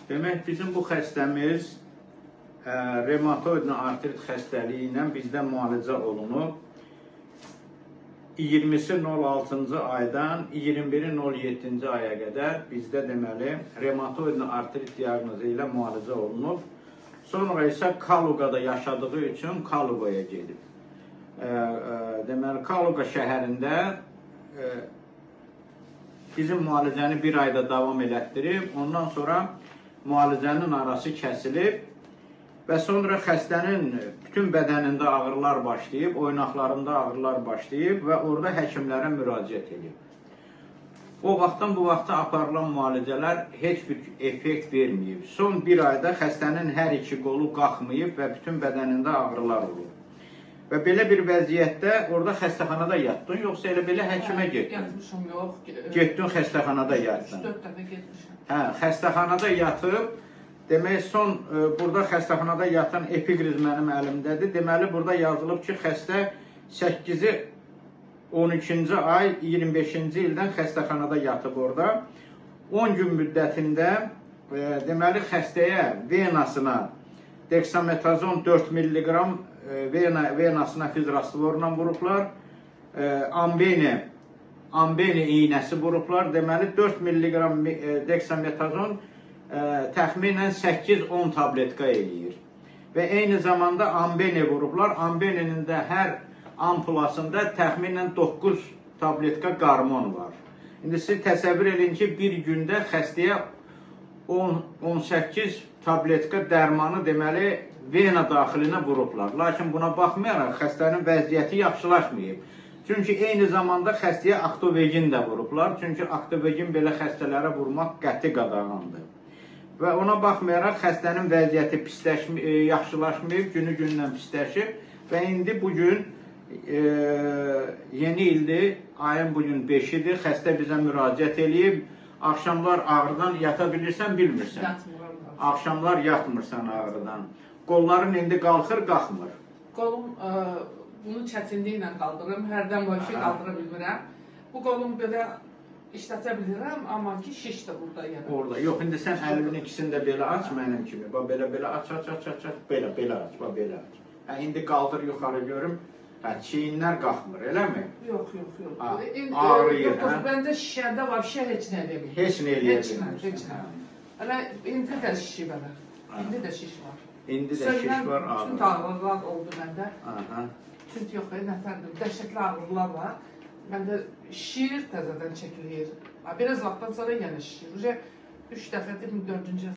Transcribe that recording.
Demək, bizim bu xəstəmiz revmatoid artrit xəstəliyi ilə bizdən müalicə olunub. 20-si 06-cı aydan 21-07-ci aya qədər bizdə deməli revmatoid artrit diaqnozu ilə müalicə olunub. Sonra isə Kalugada yaşadığı üçün Kalugaya gedib. Deməli, Kaluga şəhərində bizim müalicəni bir ayda davam elətdirib. Ondan sonra müalicənin arası kəsilib və sonra xəstənin bütün bədənində ağrılar başlayıb, oynaqlarında ağrılar başlayıb və orada həkimlərə müraciət edib. O vaxtdan bu vaxta aparılan müalicələr heç bir effekt verməyib. Son bir ayda xəstənin hər iki qolu qalxmayıb və bütün bədənində ağrılar olub. Və belə bir vəziyyətdə orada xəstəxanada yatdın, yoxsa elə belə həkimə getdin? Yatmışım, yox. Getdin xəstəxanada yatdın. 3-4 dəfə getmişəm. Hə, xəstəxanada yatıb, demək, son burada xəstəxanada yatan epikriz mənim əlimdədir. Deməli, burada yazılıb ki, xəstə 8-i 13-cü ay 25-ci ildən xəstəxanada yatıb orada. 10 gün müddətində, deməli, xəstəyə venasına deksametazon 4 mg venasına fizrastvorla vurublar. Ambeni iynəsi vurublar. Deməli, 4 mg deksametazon təxminən 8-10 tabletka eləyir. Və eyni zamanda ambeni vurublar. Ambeninin də hər ampulasında təxminən 9 tabletka qarmon var. İndi siz təsəvvür edin ki, bir gündə xəstəyə 10-18 tabletka dərmanı deməli vena daxilinə vurublar. Lakin buna baxmayaraq xəstənin vəziyyəti yaxşılaşmayıb. Çünki eyni zamanda xəstəyə aktovegin də vurublar. Çünki aktovegin belə xəstələrə vurmaq qəti qadağandır. Və ona baxmayaraq xəstənin vəziyyəti yaxşılaşmayıb, günü-gündən pisləşib və indi bugün yeni ildir, ayın bugün 5-idir, xəstə bizə müraciət edib, axşamlar ağrıdan yata bilirsən, bilmirsən. Yatmıram. Axşamlar yatmırsan ağrıdan. Qolların indi qalxır, qalxmır. Qolum, bunu çətinliklə qaldırırım, hərdən var ki, qaldıra bilmirəm. Bu qolum belə işlətə bilirəm, amma ki, şişdir burada yəni. Orada, yox, indi sən əlinin ikisini də belə aç, mənim kimi. Bax, belə aç, belə aç, bax, belə aç. Hə, indi qaldır yuxarı görüm, hə, çiyinlər qalxmır, eləmi? Yox. Ağrıyır, hə? Bəndə şişəndə var, şişə heç nə eləmir. Heç nə eləyə bilmirsən. Heç nə. Hələ indi də şişi belə. İndi də şiş var. İndi də şiş var, ağrı. Bütün ağrılar oldu məndə. Çünki yox, nəfərdir, dəhşətli ağrılar var. Məndə şişir, təzədən çəkilir. Biraz vaxtdan sonra yenə şişir. 3 dəfədir, 4-cü